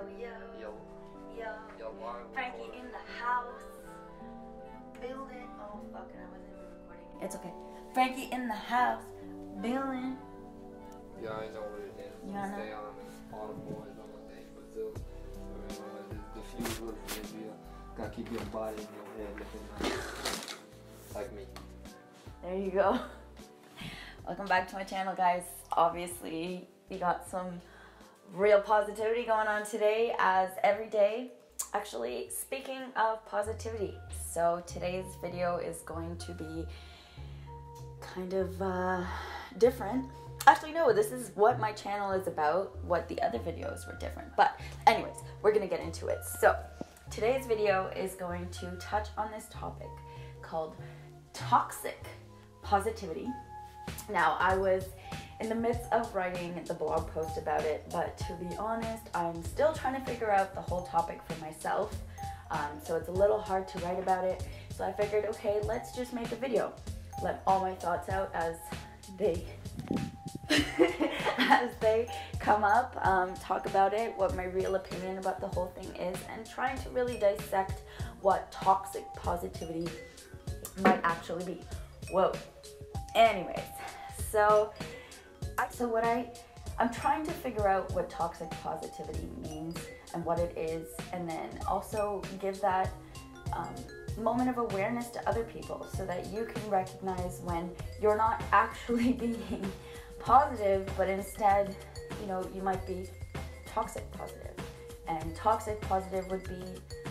Yo. Yo. Frankie in the house. Building. Oh, fuck it. I wasn't even recording. It's okay. Frankie in the house. Building. Yeah, I know what it is. You don't Stay know? on all the boys on the thing, but still, just diffuse look for you. Gotta keep your body in your head looking nice. Like me. There you go. Welcome back to my channel, guys. Obviously, we got some real positivity going on today, as every day. Actually, speaking of positivity, so today's video is going to be kind of different. Actually, no, this is what my channel is about. What the other videos were different. But anyways, we're gonna get into it. So today's video is going to touch on this topic called toxic positivity. Now, I was in the midst of writing the blog post about it, but to be honest, I'm still trying to figure out the whole topic for myself. So it's a little hard to write about it. So I figured, okay, let's just make a video. Let all my thoughts out as they as they come up, talk about it, what my real opinion about the whole thing is, and trying to really dissect what toxic positivity might actually be. Whoa. Anyways, so what I'm trying to figure out what toxic positivity means and what it is, and then also give that moment of awareness to other people so that you can recognize when you're not actually being positive, but instead, you know, you might be toxic positive. And toxic positive would be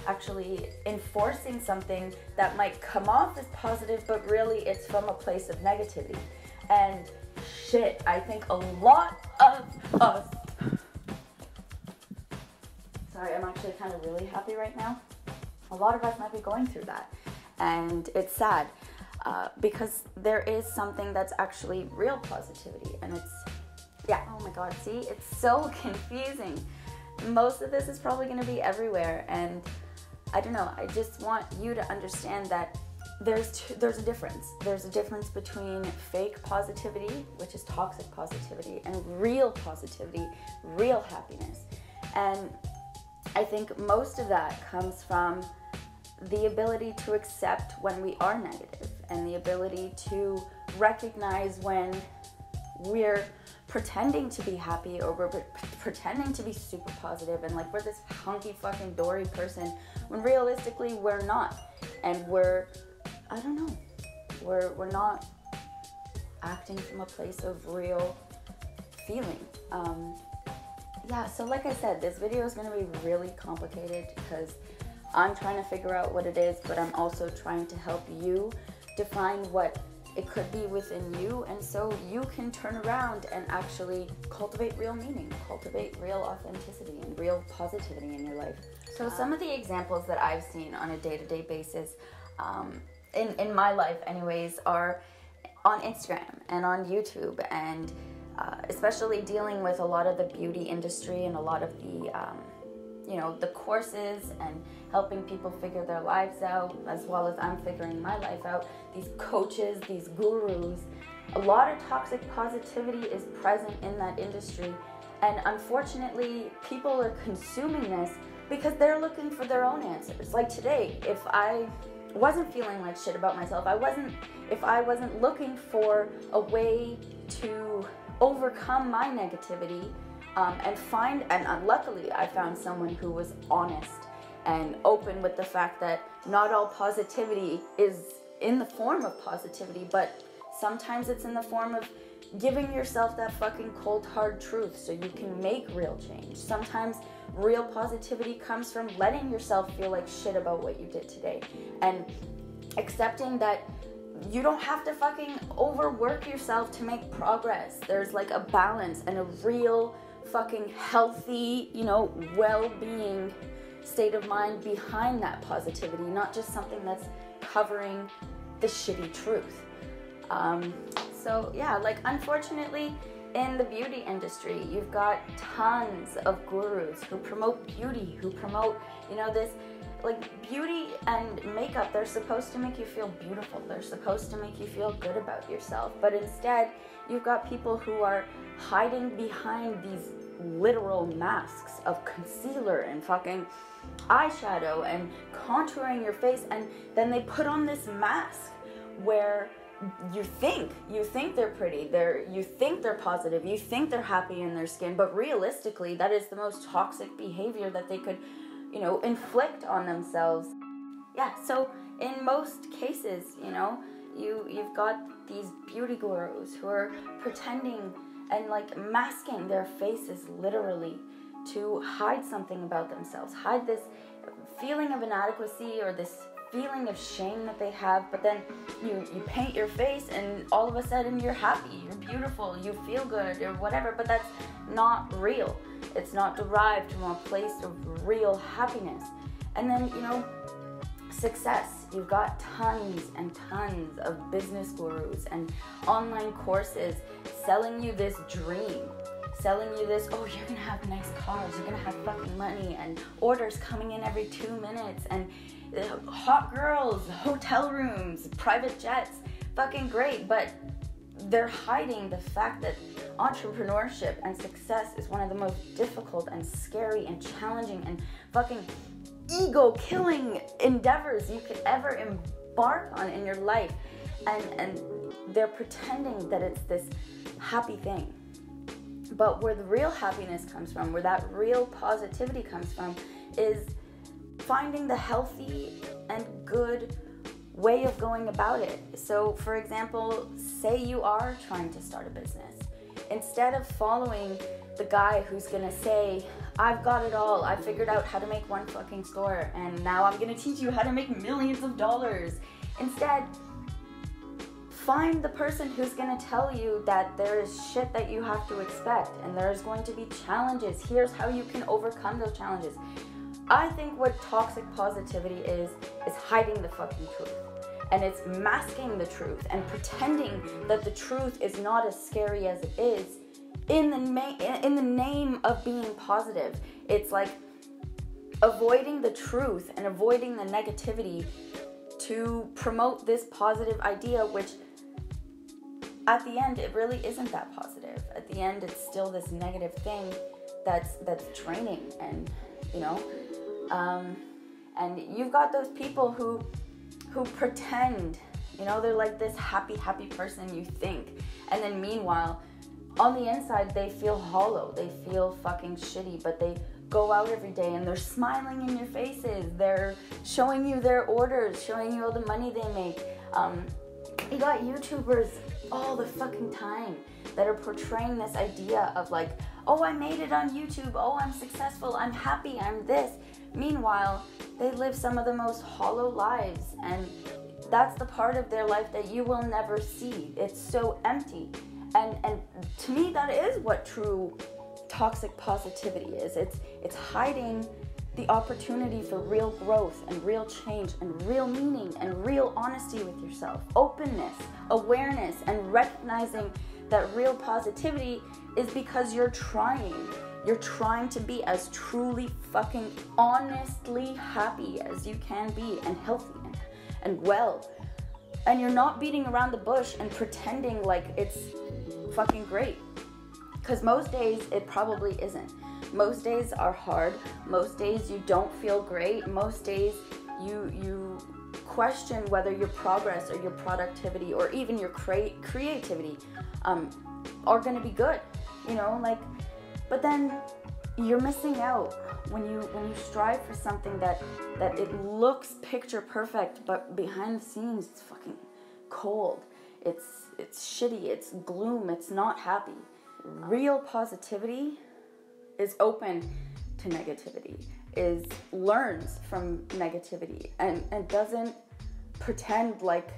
actually enforcing something that might come off as positive, but really it's from a place of negativity. And shit, I think a lot of us, sorry, I'm actually kind of really happy right now. A lot of us might be going through that. And it's sad because there is something that's actually real positivity. And it's, yeah, oh my God, see, it's so confusing. Most of this is probably going to be everywhere. And I don't know, I just want you to understand that there's a difference. There's a difference between fake positivity, which is toxic positivity, and real positivity, real happiness. And I think most of that comes from the ability to accept when we are negative, and the ability to recognize when we're pretending to be happy, or we're pretending to be super positive and like we're this hunky fucking dory person, when realistically we're not. And we're, I don't know, we're not acting from a place of real feeling. Yeah, so like I said, this video is going to be really complicated because I'm trying to figure out what it is, but I'm also trying to help you define what it could be within you, and so you can turn around and actually cultivate real meaning, cultivate real authenticity and real positivity in your life. So some of the examples that I've seen on a day-to-day basis, in my life anyways, are on Instagram and on YouTube, and especially dealing with a lot of the beauty industry and a lot of the you know, the courses and helping people figure their lives out, as well as I'm figuring my life out. These coaches, these gurus, a lot of toxic positivity is present in that industry. And unfortunately, people are consuming this because they're looking for their own answers. Like today, if I wasn't feeling like shit about myself, if I wasn't looking for a way to overcome my negativity, and luckily I found someone who was honest and open with the fact that not all positivity is in the form of positivity, but sometimes it's in the form of giving yourself that fucking cold hard truth so you can make real change. Sometimes real positivity comes from letting yourself feel like shit about what you did today, and accepting that you don't have to fucking overwork yourself to make progress. There's like a balance and a real fucking healthy, you know, well-being state of mind behind that positivity, not just something that's covering the shitty truth. So yeah, like unfortunately in the beauty industry, you've got tons of gurus who promote beauty, who promote, you know, this like beauty and makeup. They're supposed to make you feel beautiful. They're supposed to make you feel good about yourself. But instead, you've got people who are hiding behind these literal masks of concealer and fucking eyeshadow and contouring your face, and then they put on this mask where you think they're pretty, you think they're positive, you think they're happy in their skin, but realistically that is the most toxic behavior that they could, inflict on themselves. Yeah, so in most cases, you've got these beauty gurus who are pretending and like masking their faces literally to hide something about themselves, hide this feeling of inadequacy or this feeling of shame that they have. But then you paint your face and all of a sudden you're happy, you're beautiful, you feel good or whatever, but that's not real. It's not derived from a place of real happiness. And then, success. You've got tons and tons of business gurus and online courses selling you this dream, selling you this, oh, you're gonna have nice cars, you're gonna have fucking money and orders coming in every 2 minutes and hot girls, hotel rooms, private jets, fucking great. But they're hiding the fact that entrepreneurship and success is one of the most difficult and scary and challenging and fucking ego-killing endeavors you could ever embark on in your life. And they're pretending that it's this happy thing. But where the real happiness comes from, where that real positivity comes from, is finding the healthy and good way of going about it. So, for example, say you are trying to start a business. Instead of following the guy who's gonna say, I've got it all, I figured out how to make one fucking store, and now I'm gonna teach you how to make millions of dollars. Instead, find the person who's gonna tell you that there is shit that you have to expect, and there's going to be challenges. Here's how you can overcome those challenges. I think what toxic positivity is hiding the fucking truth. And it's masking the truth and pretending that the truth is not as scary as it is in the name of being positive. It's like avoiding the truth and avoiding the negativity to promote this positive idea, which at the end, it really isn't that positive. At the end, it's still this negative thing that's draining, and and you've got those people who pretend, they're like this happy person you think, and then meanwhile, on the inside, they feel hollow, they feel fucking shitty, but they go out every day and they're smiling in your faces, they're showing you their orders, showing you all the money they make. You got YouTubers all the fucking time that are portraying this idea of like, oh, I made it on YouTube, oh, I'm successful, I'm happy, I'm this. Meanwhile, they live some of the most hollow lives, and that's the part of their life that you will never see. It's so empty. And to me, that is what true toxic positivity is. It's hiding the opportunity for real growth and real change and real meaning and real honesty with yourself, openness, awareness, and recognizing that real positivity is because you're trying. You're trying to be as truly fucking honestly happy as you can be, and healthy and well. And you're not beating around the bush and pretending like it's fucking great. Because most days it probably isn't. Most days are hard. Most days you don't feel great. Most days you question whether your progress or your productivity or even your creativity are going to be good. But then you're missing out when you strive for something that it looks picture perfect, but behind the scenes it's fucking cold. It's shitty. It's gloom. It's not happy. Real positivity is open to negativity, learns from negativity, and doesn't pretend like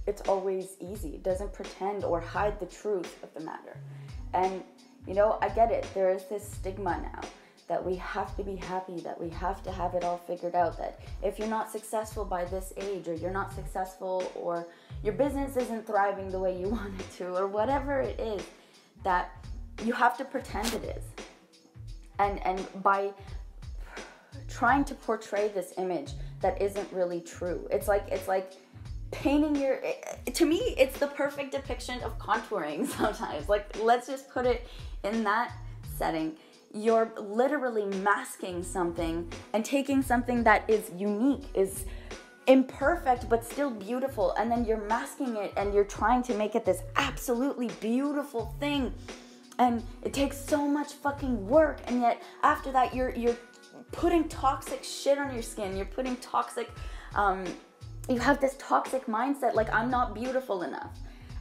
it's always easy. Doesn't pretend or hide the truth of the matter. And I get it. There is this stigma now that we have to be happy, that we have to have it all figured out, that if you're not successful by this age, or you're not successful, or your business isn't thriving the way you want it to, or whatever it is, that you have to pretend it is. And by trying to portray this image that isn't really true, it's like painting to me, it's the perfect depiction of contouring sometimes. Like, let's just put it in that setting. you're literally masking something and taking something that is unique, is imperfect but still beautiful, and then you're masking it and you're trying to make it this absolutely beautiful thing, and it takes so much fucking work, and yet after that you're putting toxic shit on your skin, you're putting toxic you have this toxic mindset like, I'm not beautiful enough.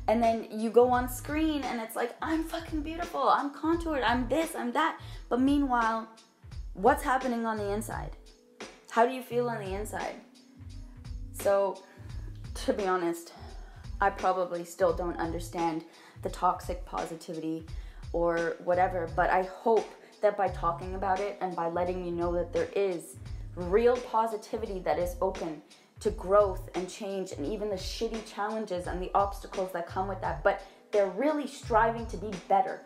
And then you go on screen and it's like, I'm fucking beautiful, I'm contoured, I'm this, I'm that. But meanwhile, what's happening on the inside? How do you feel on the inside? So, to be honest, I probably still don't understand the toxic positivity or whatever, but I hope that by talking about it and by letting you know that there is real positivity that is open to growth and change, and even the shitty challenges and the obstacles that come with that, but they're really striving to be better.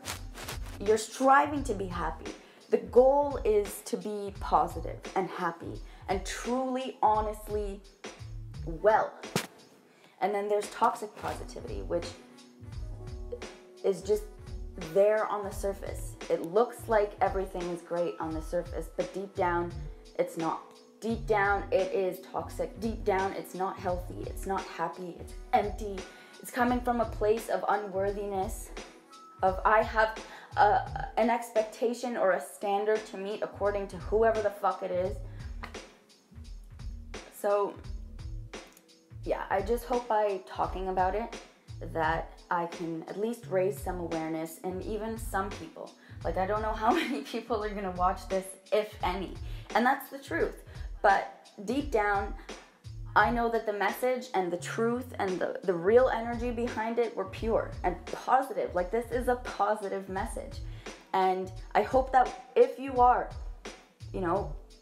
You're striving to be happy. The goal is to be positive and happy and truly, honestly well. And then there's toxic positivity, which is just there on the surface. It looks like everything is great on the surface, but deep down, it's not. Deep down, it is toxic. Deep down, it's not healthy. It's not happy. It's empty. It's coming from a place of unworthiness, of I have an expectation or a standard to meet according to whoever the fuck it is. So, yeah, I just hope by talking about it that I can at least raise some awareness in even some people. Like, I don't know how many people are gonna watch this, if any. And that's the truth. But deep down, I know that the message and the truth and the real energy behind it were pure and positive. Like, this is a positive message. And I hope that if you are,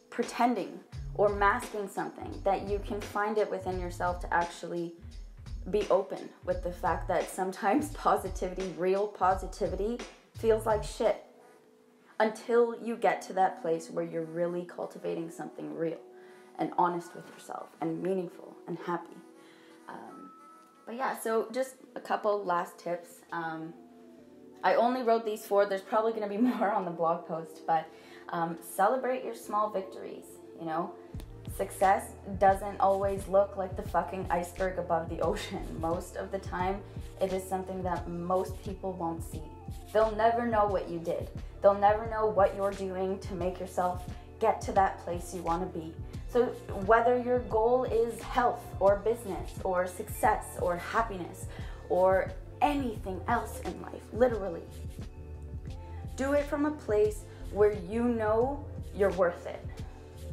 pretending or masking something, that you can find it within yourself to actually be open with the fact that sometimes positivity, real positivity, feels like shit. Until you get to that place where you're really cultivating something real and honest with yourself and meaningful and happy. But yeah, so just a couple last tips. I only wrote these 4. There's probably going to be more on the blog post, but celebrate your small victories, Success doesn't always look like the fucking iceberg above the ocean. Most of the time, it is something that most people won't see. They'll never know what you did. They'll never know what you're doing to make yourself get to that place you want to be. So whether your goal is health or business or success or happiness or anything else in life, literally, do it from a place where you know you're worth it.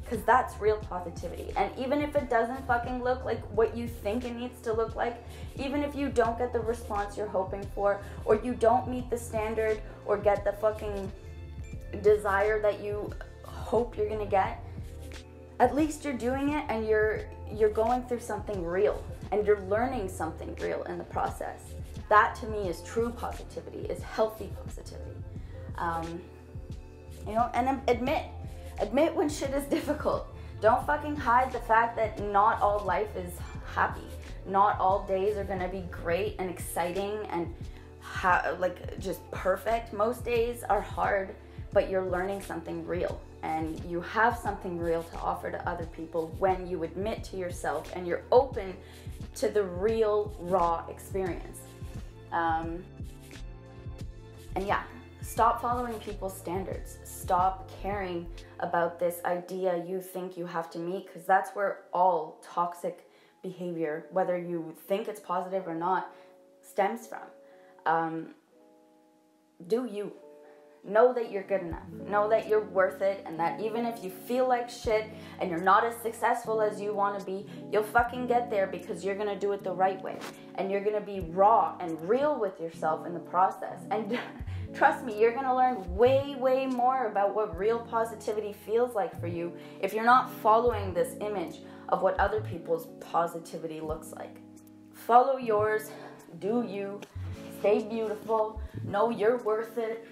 Because that's real positivity. And even if it doesn't fucking look like what you think it needs to look like, even if you don't get the response you're hoping for, or you don't meet the standard or get the fucking desire that you hope you're gonna get, at least you're doing it and you're going through something real and you're learning something real in the process. That to me is true positivity, is healthy positivity. And admit when shit is difficult. Don't fucking hide the fact that not all life is happy. Not all days are gonna be great and exciting and just perfect. Most days are hard, but you're learning something real. And you have something real to offer to other people when you admit to yourself and you're open to the real, raw experience. And yeah, stop following people's standards. Stop caring about this idea you think you have to meet, because that's where all toxic behavior, whether you think it's positive or not, stems from. Do you. Know that you're good enough. Know that you're worth it, and that even if you feel like shit and you're not as successful as you want to be, you'll fucking get there because you're going to do it the right way. And you're going to be raw and real with yourself in the process. And trust me, you're going to learn way, way more about what real positivity feels like for you if you're not following this image of what other people's positivity looks like. Follow yours. Do you. Stay beautiful. Know you're worth it.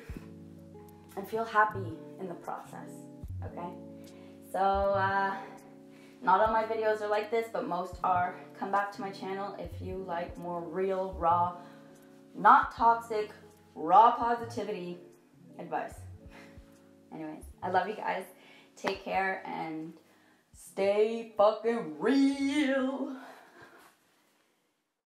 And feel happy in the process, okay? So, not all my videos are like this, but most are. Come back to my channel if you like more real, raw, not toxic, raw positivity advice. Anyways, I love you guys. Take care and stay fucking real.